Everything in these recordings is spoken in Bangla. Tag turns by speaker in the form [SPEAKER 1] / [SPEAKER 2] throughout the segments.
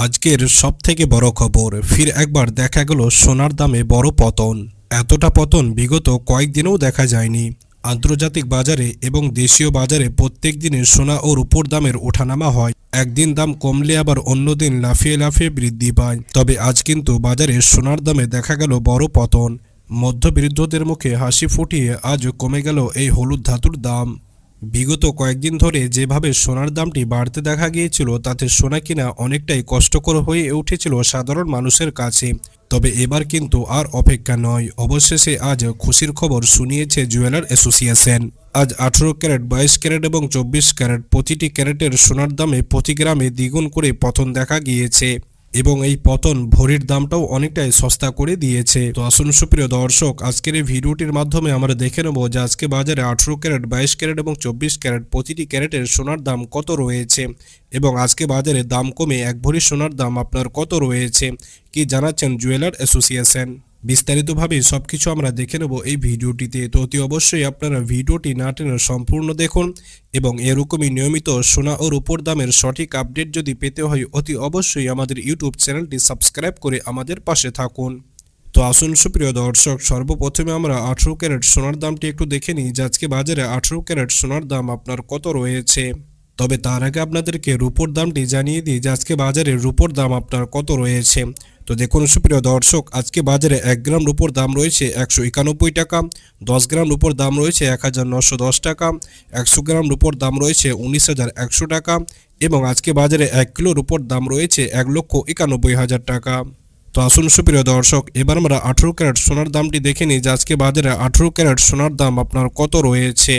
[SPEAKER 1] আজকের সবথেকে বড় খবর, ফির একবার দেখা গেল সোনার দামে বড় পতন। এতটা পতন বিগত কয়েকদিনেও দেখা যায়নি। আন্তর্জাতিক বাজারে এবং দেশীয় বাজারে প্রত্যেক দিনে সোনা ও রূপোর দামের ওঠানামা হয়। একদিন দাম কমলে আবার অন্যদিন লাফিয়ে লাফিয়ে বৃদ্ধি পায়। তবে আজ কিন্তু বাজারে সোনার দামে দেখা গেল বড় পতন। মধ্যবিত্তদের মুখে হাসি ফুটিয়ে আজ কমে গেল এই হলুদ ধাতুর দাম। বিগত কয়েকদিন ধরে যেভাবে সোনার দামটি বাড়তে দেখা গিয়েছিল, তাতে সোনা কিনা অনেকটাই কষ্টকর হয়ে উঠেছিল সাধারণ মানুষের কাছে। তবে এবার কিন্তু আর অপেক্ষা নয়, অবশেষে আজ খুশির খবর শুনিয়েছে জুয়েলার অ্যাসোসিয়েশন। আজ 18 ক্যারেট, 22 ক্যারেট এবং 24 ক্যারেট প্রতিটি ক্যারেটের সোনার দামে প্রতি গ্রামে দ্বিগুণ করে পতন দেখা গিয়েছে এবং এই পতন ভরির দামটাও অনেকটাই সস্তা করে দিয়েছে। তো আসুন সুপ্রিয় দর্শক, আজকের এই ভিডিওটির মাধ্যমে আমরা দেখে নেব যে আজকে বাজারে 18 ক্যারেট, 22 ক্যারেট এবং 24 ক্যারেট প্রতিটি ক্যারেটের সোনার দাম কত রয়েছে এবং আজকে বাজারে দাম কমে এক ভরি সোনার দাম আপনার কত রয়েছে, কি জানাচ্ছেন জুয়েলার অ্যাসোসিয়েশন। বিস্তারিতভাবে সবকিছু আমরা দেখে নেব এই ভিডিওটিতে। তো অতি অবশ্যই আপনারা ভিডিওটি না টেনে সম্পূর্ণ দেখুন এবং এরকমই নিয়মিত সোনা ও রূপোর দামের সঠিক আপডেট যদি পেতে হয়, অতি অবশ্যই আমাদের ইউটিউব চ্যানেলটি সাবস্ক্রাইব করে আমাদের পাশে থাকুন। তো আসুন সুপ্রিয় দর্শক, সর্বপ্রথমে আমরা 18 ক্যারেট সোনার দামটি একটু দেখে নিই যে আজকে বাজারে 18 ক্যারেট সোনার দাম আপনার কত রয়েছে। তবে তার আগে আপনাদেরকে রূপোর দামটি জানিয়ে দিই যে আজকে বাজারে রূপোর দাম আপনার কত রয়েছে। তো দেখুন সুপ্রিয় দর্শক, আজকে বাজারে 1 গ্রাম রূপোর দাম রয়েছে 191 টাকা, 10 গ্রাম রূপোর দাম রয়েছে 1910 টাকা, 100 গ্রাম রূপোর দাম রয়েছে 19,100 টাকা এবং আজকে বাজারে 1 কিলো রূপোর দাম রয়েছে 1,91,000 টাকা। তো আসুন সুপ্রিয় দর্শক, এবার আমরা 18 ক্যারেট সোনার দামটি দেখে নিই যে আজকে বাজারে 18 ক্যারেট সোনার দাম আপনার কত রয়েছে।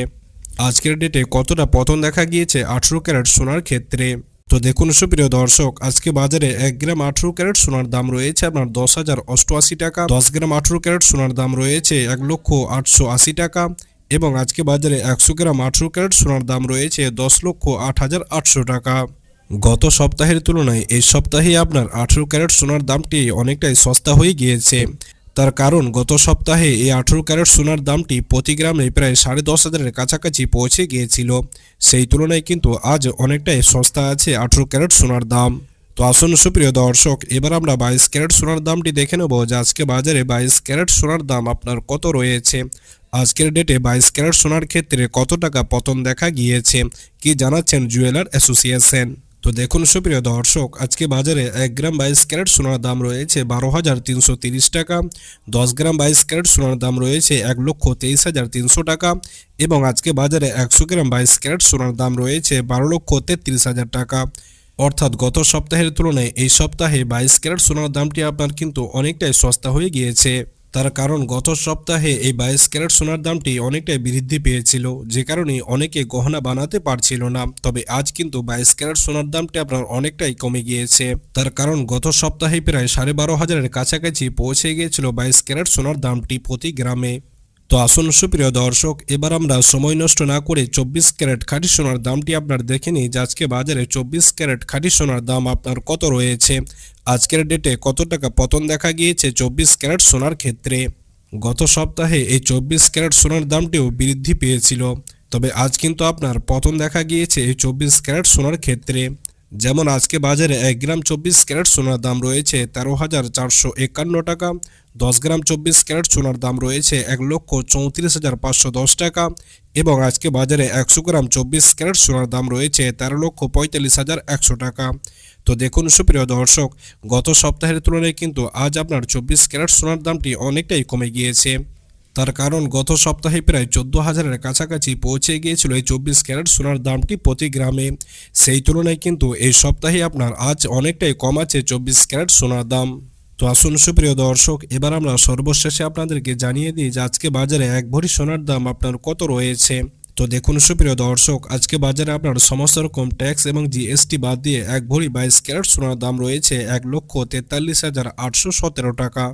[SPEAKER 1] আজকের ডেটে কতটা পতন দেখা গিয়েছে 18 ক্যারেট সোনার ক্ষেত্রে। তো দেখুন সুপ্রিয় দর্শক, আজকে বাজারে 1 গ্রাম 18 ক্যারেট সোনার দাম রয়েছে আপনার 10,088 টাকা, 10 গ্রাম 18 ক্যারেট সোনার দাম রয়েছে 1,880 টাকা এবং আজকে বাজারে 100 গ্রাম 18 ক্যারেট সোনার দাম রয়েছে 10,08,800 টাকা। গত সপ্তাহের তুলনায় এই সপ্তাহে আপনার 18 ক্যারেট সোনার দামটি অনেকটাই সস্তা হয়ে গিয়েছে। তার কারণ গত সপ্তাহে এই 18 ক্যারেট সোনার দামটি প্রতি গ্রামে প্রায় 10,500-এর কাছাকাছি পৌঁছে গিয়েছিল। সেই তুলনায় কিন্তু আজ অনেকটাই সস্তা আছে 18 ক্যারেট সোনার দাম। তো আসুন সুপ্রিয় দর্শক, এবার আমরা 22 ক্যারেট সোনার দামটি দেখে নেব যে আজকে বাজারে 22 ক্যারেট সোনার দাম আপনার কত রয়েছে। আজকের ডেটে 22 ক্যারেট সোনার ক্ষেত্রে কত টাকা পতন দেখা গিয়েছে, কি জানাচ্ছেন জুয়েলার অ্যাসোসিয়েশন। তো দেখুন সুপ্রিয় দর্শক, আজকে বাজারে 1 গ্রাম 22 ক্যারেট সোনার দাম রয়েছে 12,330 টাকা, 10 গ্রাম 22 ক্যারেট সোনার দাম রয়েছে 1,23,300 টাকা এবং আজকে বাজারে 100 গ্রাম 22 ক্যারেট সোনার দাম রয়েছে 12,33,000 টাকা। অর্থাৎ গত সপ্তাহের তুলনায় এই সপ্তাহে 22 ক্যারেট সোনার দামটি আপনার কিন্তু অনেকটাই সস্তা হয়ে গিয়েছে। তার কারণ গত সপ্তাহে এই 22 ক্যারেট সোনার দামটি অনেকটাই বৃদ্ধি পেয়েছিল, যে কারণে অনেকে গহনা বানাতে পারছিল না। তবে আজ কিন্তু 22 ক্যারেট সোনার দামটি আপনার অনেকটাই কমে গিয়েছে। তার কারণ গত সপ্তাহে প্রায় 12,500-এর কাছাকাছি পৌঁছে গিয়েছিল 22 ক্যারেট সোনার দামটি প্রতি গ্রামে। তো আসুন সুপ্রিয় দর্শক, এবার আমরা সময় নষ্ট না করে 24 ক্যারেট খাঁটি সোনার দামটি আপনার দেখে নিই যে আজকে বাজারে 24 ক্যারেট খাঁটি সোনার দাম আপনার কত রয়েছে। আজকের ডেটে কত টাকা পতন দেখা গিয়েছে 24 ক্যারেট সোনার ক্ষেত্রে। গত সপ্তাহে এই 24 ক্যারেট সোনার দামটিও বৃদ্ধি পেয়েছিল, তবে আজ কিন্তু আপনার পতন দেখা গিয়েছে এই 24 ক্যারেট সোনার ক্ষেত্রে। যেমন আজকে বাজারে 1 গ্রাম 24 ক্যারেট সোনার দাম রয়েছে 13,451 টাকা, 10 গ্রাম 24 ক্যারেট সোনার দাম রয়েছে 1,34,510 টাকা এবং আজকে বাজারে 100 গ্রাম 24 ক্যারেট সোনার দাম রয়েছে 13,45,100 টাকা। তো দেখুন সুপ্রিয় দর্শক, গত সপ্তাহের তুলনায় কিন্তু আজ আপনার 24 ক্যারেট সোনার দামটি অনেকটাই কমে গিয়েছে। তার কারণ গত সপ্তাহে প্রায় 14,000-এর কাছাকাছি পৌঁছে গিয়েছিল এই 24 ক্যারেট সোনার দামটি প্রতি গ্রামে। সেই তুলনায় কিন্তু এই সপ্তাহে আপনার আজ অনেকটাই কম আছে 24 ক্যারেট সোনার দাম। তো আসুন সুপ্রিয় দর্শক, এবার আমরা সর্বশেষে আপনাদেরকে জানিয়ে দিই যে আজকে বাজারে 1 ভরি সোনার দাম আপনার কত রয়েছে। তো দেখুন সুপ্রিয় দর্শক, আজকে বাজারে আপনার সমস্ত রকম ট্যাক্স এবং জিএসটি বাদ দিয়ে 1 ভরি 22 ক্যারেট সোনার দাম রয়েছে 1,43,817 টাকা।